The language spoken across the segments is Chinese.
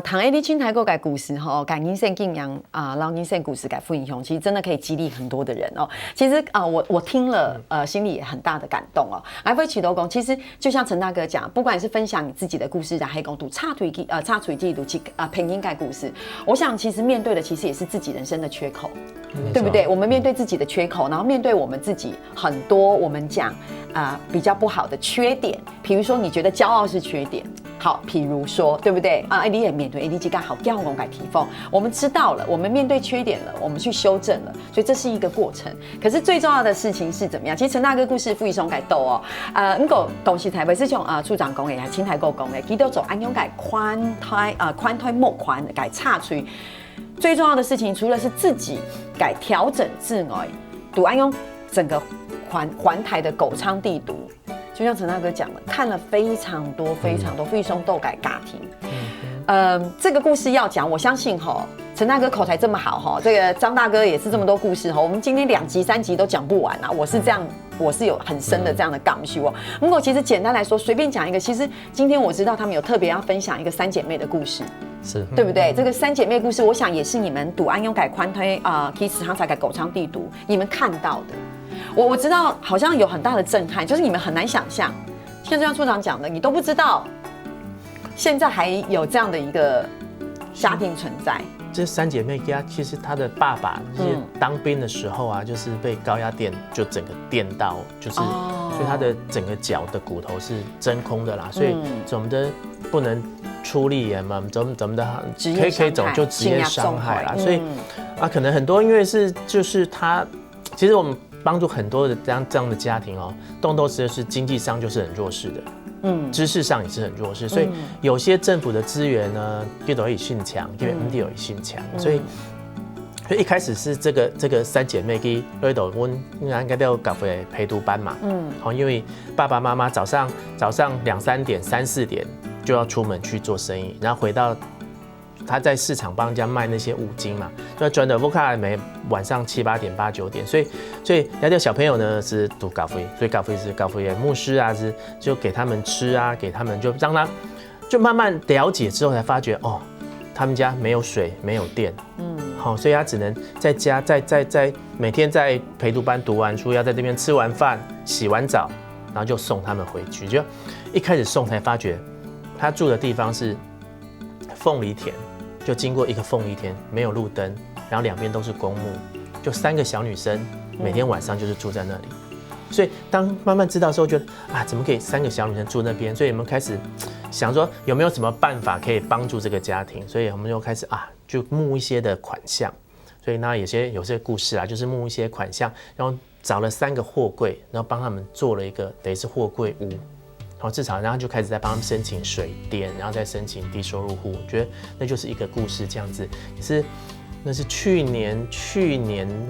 唐 A D 青台购改故事哈，改人生敬仰老人生故事改富英雄，其实真的可以激励很多的人哦。其实我听了心里也很大的感动哦。还会起头讲，其实就像陈大哥讲，不管是分享你自己的故事，还是讲读插腿记录去拼音改故事，我想其实面对的其实也是自己人生的缺口，对不对？我们面对自己的缺口，然后面对我们自己很多我们讲比较不好的缺点，比如说你觉得骄傲是缺点。好，比如说，对不对啊？你也面对，你这个好调我改提风，我们知道了，我们面对缺点了，我们去修正了，所以这是一个过程。可是最重要的事情是怎么样？其实陈大哥故事傅义松改斗哦，恭喜台北市从处长讲的，还青台购讲的，基督走安用改宽推莫宽改岔出。最重要的事情，除了是自己改调整自外，读安用整个环台的狗昌地读。就像陈大哥讲了，看了非常多傅义松斗改嘎题。这个故事要讲，我相信陈大哥口才这么好这个张大哥也是这么多故事我们今天2集3集都讲不完啊！我是这样，我是有很深的这样的感受不过其实简单来说，随便讲一个，其实今天我知道他们有特别要分享一个3姐妹的故事，是对不对？这个3姐妹故事，我想也是你们读安用改宽推其实他才改狗昌地读，你们看到的。我知道好像有很大的震撼，就是你们很难想象，像这样处长讲的，你都不知道现在还有这样的一个家庭存在。这3姐妹家其实她的爸爸就是当兵的时候啊，就是被高压电就整个电到，就是所以他的整个脚的骨头是真空的啦，所以怎么的不能出力嘛，怎么的可以走就职业伤害啦，所以可能很多因为就是他其实我们。帮助很多的这样的家庭动斗是经济上就是很弱势的，知识上也是很弱势，所以有些政府的资源呢，就都以性强，因为 MD 有性强，所以一开始是这个3姐妹去瑞斗温，应该都有搞回陪读班嘛，因为爸爸妈妈早上2、3点、3、4点就要出门去做生意，然后回到。他在市场帮人家卖那些五金嘛，就转的 Voca 每晚上7、8点、8、9点，所以那些小朋友呢是读高飞，所以高飞是高飞的牧师啊，就给他们吃啊，给他们就让他就慢慢了解之后才发觉他们家没有水没有电，所以他只能在家在每天在陪读班读完书，要在这边吃完饭洗完澡，然后就送他们回去。就一开始送才发觉，他住的地方是凤梨田。就经过一个凤梨田，没有路灯，然后两边都是公墓，就3个小女生，每天晚上就是住在那里。所以当慢慢知道的时候，觉得怎么给3个小女生住那边？所以我们开始想说有没有什么办法可以帮助这个家庭？所以我们就开始就募一些的款项。所以那有些故事就是募一些款项，然后找了3个货柜，然后帮他们做了一个等于是货柜屋。至少，然后就开始在帮他们申请水电，然后再申请低收入户。我觉得那就是一个故事，这样子也那是去年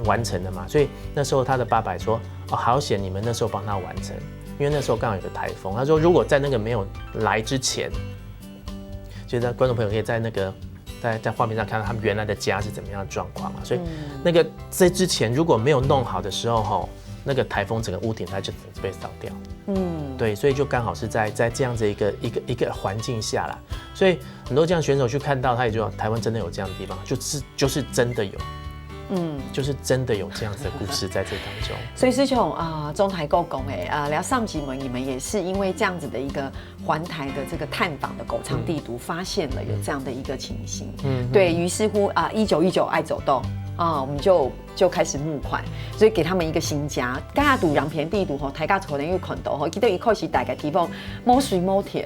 完成的嘛。所以那时候他的爸爸说：“好险你们那时候帮他完成，因为那时候刚好有个台风。”他说：“如果在那个没有来之前，觉得观众朋友可以在那个在画面上看到他们原来的家是怎么样的状况嘛。所以那个在之前如果没有弄好的时候那个台风整个屋顶它就被扫掉，对，所以就刚好是在这样子一个环境下啦，所以很多这样选手去看到，他也就台湾真的有这样的地方，就是真的有，就是真的有这样子的故事在这当中。所以师兄中台购讲聊上集你们也是因为这样子的一个环台的这个探访的狗昌地图，发现了有这样的一个情形，对于是乎1919爱走动。我们就开始募款，所以给他们一个新家。刚才赌羊田地图台家可能有看到记得一开始大概提供摸水摸田，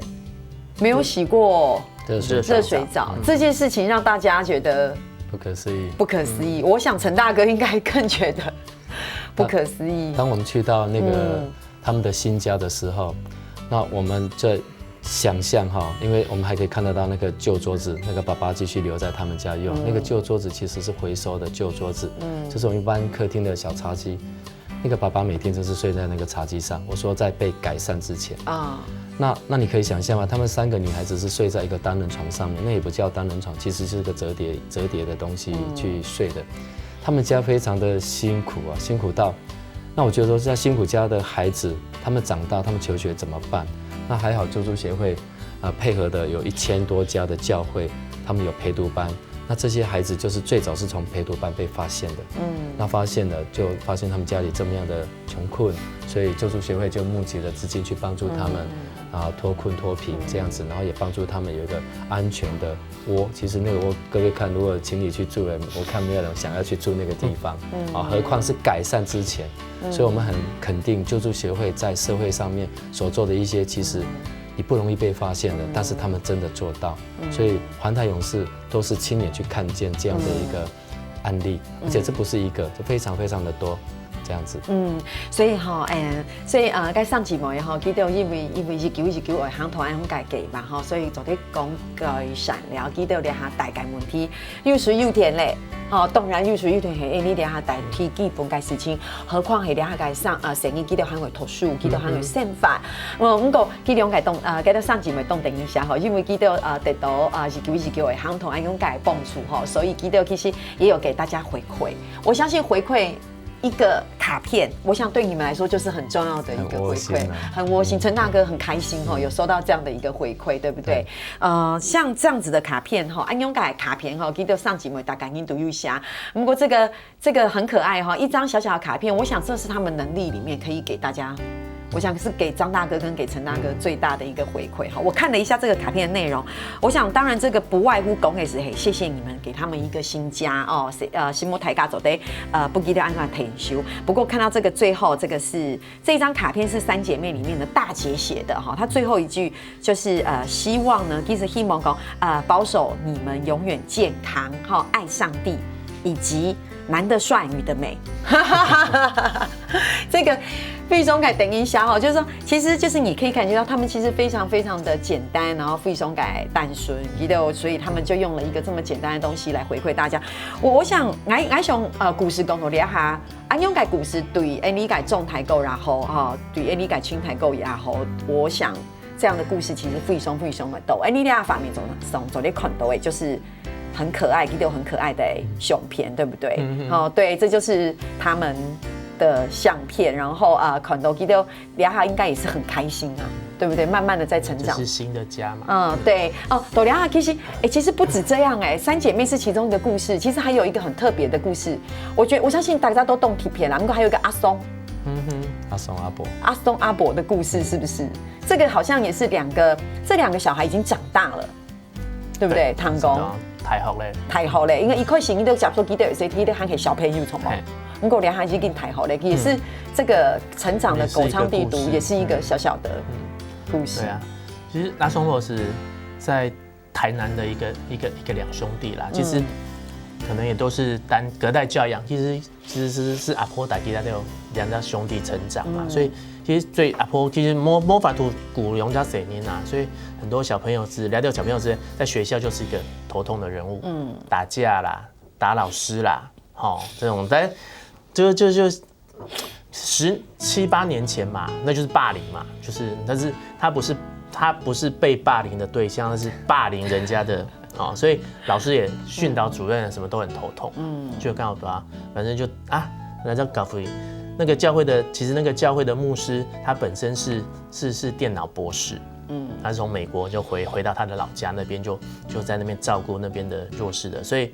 没有洗过热水澡，这件事情让大家觉得不可思议。不可思议，我想陈大哥应该更觉得不可思议。当我们去到那个他们的新家的时候，那我们这。想象因为我们还可以看得到那个旧桌子，那个爸爸继续留在他们家用。那个旧桌子其实是回收的旧桌子，就是我们一般客厅的小茶几。那个爸爸每天就是睡在那个茶几上。我说在被改善之前那你可以想象吗？他们3个女孩子是睡在一个单人床上面，那也不叫单人床，其实是个折叠的东西去睡的。他们家非常的辛苦辛苦到，那我觉得说在辛苦家的孩子，他们长大，他们求学怎么办？那还好，救助协会配合的有1000多家的教会，他们有陪读班。那这些孩子就是最早是从陪读班被发现的，那发现了就发现他们家里这么样的穷困，所以救助协会就募集了资金去帮助他们，然后脱困脱贫这样子，然后也帮助他们有一个安全的窝。其实那个窝，各位看，如果请你去住了，我看没有人想要去住那个地方，何况是改善之前，所以我们很肯定救助协会在社会上面所做的一些，其实你不容易被发现的，但是他们真的做到，所以环台勇士都是亲眼去看见这样的一个案例，而且这不是一个，这非常非常的多。这样子，所以所以该上节目哈，记得因为是919的行团咁解计嘛，所以做啲講句善了，記得下大家問題，有水有田咧，當然有水有田係你下大體基本嘅事情，何況係下嘅成日記得行為讀書，記得行為憲法，咁個記得記得上節目當定一下因為記得得到是919的行團咁解幫助所以記得其實也有給大家回饋，我相信回饋。一个卡片，我想对你们来说就是很重要的一个回馈，很窝心。陈大哥很开心有收到这样的一个回馈，对不对？像这样子的卡片安永改卡片记得上节目大家应读一下。不过这个很可爱一张小小的卡片，我想这是他们能力里面可以给大家。我想是给张大哥跟给陈大哥最大的一个回馈我看了一下这个卡片的内容，我想当然这个不外乎讲的是谢谢你们给他们一个新家新木台家走的不记得按照退休。不过看到这个最后这张卡片是三姐妹里面的大姐写的它最后一句就是希望呢，其实希望讲保守你们永远健康爱上帝以及男的帅女的美这个费松改等一下就是说其实就是你可以感觉到他们其实非常非常的简单，然后费松改单纯所以他们就用了一个这么简单的东西来回馈大家。我想我想故事讲到了下安永改故事对你改中台购然后对你改青台购也好，我想这样的故事其实费松的都你俩方面总在看到的就是很可爱，很可爱的相片，对不对？对，这就是他们的相片。然后看到俩哈应该也是很开心对不对？慢慢的在成长，这是新的家嘛。对朵俩哈其实不止这样三姐妹是其中一个故事，其实还有一个很特别的故事。我相信大家都动体片啦，不过还有一个阿松，阿松阿伯的故事是不是？这个好像也是这两个小孩已经长大了，对不对？汤公。太好了，因为一开始你都讲说记得有些记得还给小朋友从嘛，不过两孩子已经太好了，也是这个成长的狗昌地图，也是一个小小的故事。对啊，其实阿松罗是在台南的一个两兄弟啦，其实可能也都是隔代教养，其实是阿婆带给他的两家兄弟成长嘛，所以其实对阿婆其实魔法图古龙家谁年所以很多小朋友聊小朋友之间在学校就是一个头痛的人物，打架啦，打老师啦，这种就17、8年前嘛，那就是霸凌嘛，但是他不是被霸凌的对象，那是霸凌人家的。所以老师也训导主任什么都很头痛，就刚好反正就来到搞福那个教会的，其实那个教会的牧师他本身是电脑博士，他是从美国就回到他的老家那边就在那边照顾那边的弱势的，所以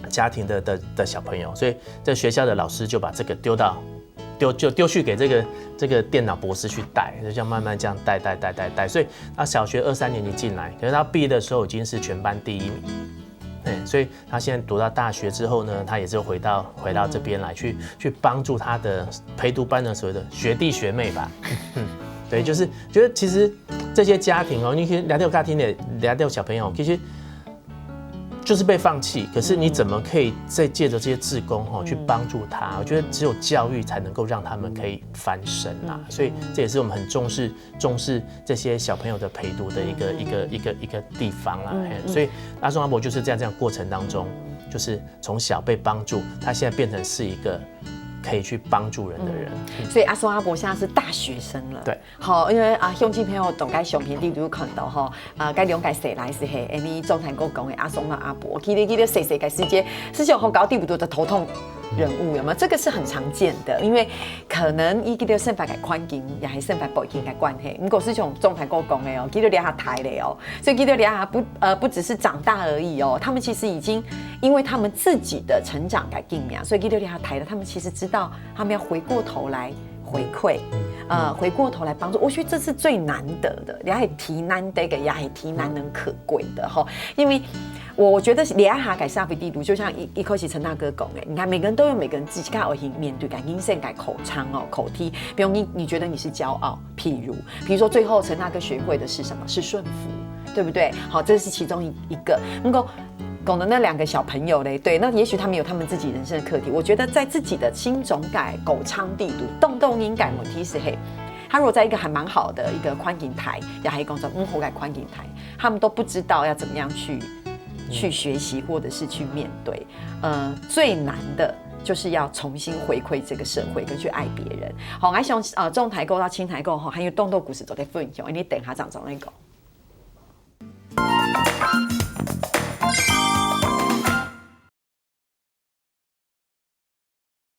家庭的小朋友，所以这学校的老师就把这个丢去给这个电脑博士去带，就这样慢慢这样带，所以他小学2、3年级进来，可是他毕业的时候已经是全班第1名，所以他现在读到大学之后呢，他也是回到这边来去帮助他的陪读班的所谓的学弟学妹吧，对，就是觉得其实这些家庭你可以聊家庭的聊小朋友，其实。就是被放弃，可是你怎么可以再借着这些志工去帮助他？我觉得只有教育才能够让他们可以翻身所以这也是我们很重视这些小朋友的陪读的一个地方所以阿松阿伯就是这样过程当中，就是从小被帮助，他现在变成是一个。可以去帮助人的人，所以阿松阿伯现在是大学生了。对，好，因为乡亲朋友懂该相片，你都看到该了解谁来是你中台国讲的阿松阿伯，记得谁该世界好搞地不多的头痛，人物，有没有？这个是很常见的，因为可能伊记得生法改宽景，也还生法保景改关系。如果是从中台沟讲的哦，记得俩台的哦，所以记得俩不只是长大而已哦，他们其实已经因为他们自己的成长改定呀，所以记得俩台的，他们其实知道他们要回过头来回馈。回过头来帮助，我觉得这是最难得的，也是提难得的，也是提难能可贵的哈。因为我觉得俩下改沙菲地图，就像一开始陈大哥讲的，你看每个人都有每个人自己该面对改音声、改口腔哦、口踢。比如你觉得你是骄傲，譬如说最后陈大哥学会的是什么？是顺服，对不对？好，这是其中一个。能够讲的那2个小朋友嘞，对，那也许他们有他们自己人生的课题。我觉得在自己的心中改狗腔地图，动音改问题是嘿。他如果在一个还蛮好的一个宽景台，也还讲说我改宽景台，他们都不知道要怎么样去学习或者是去面对。最难的就是要重新回馈这个社会，跟去爱别人。好，我想中台购到青台购哈，还有动豆故事都在分享，你等下长那个。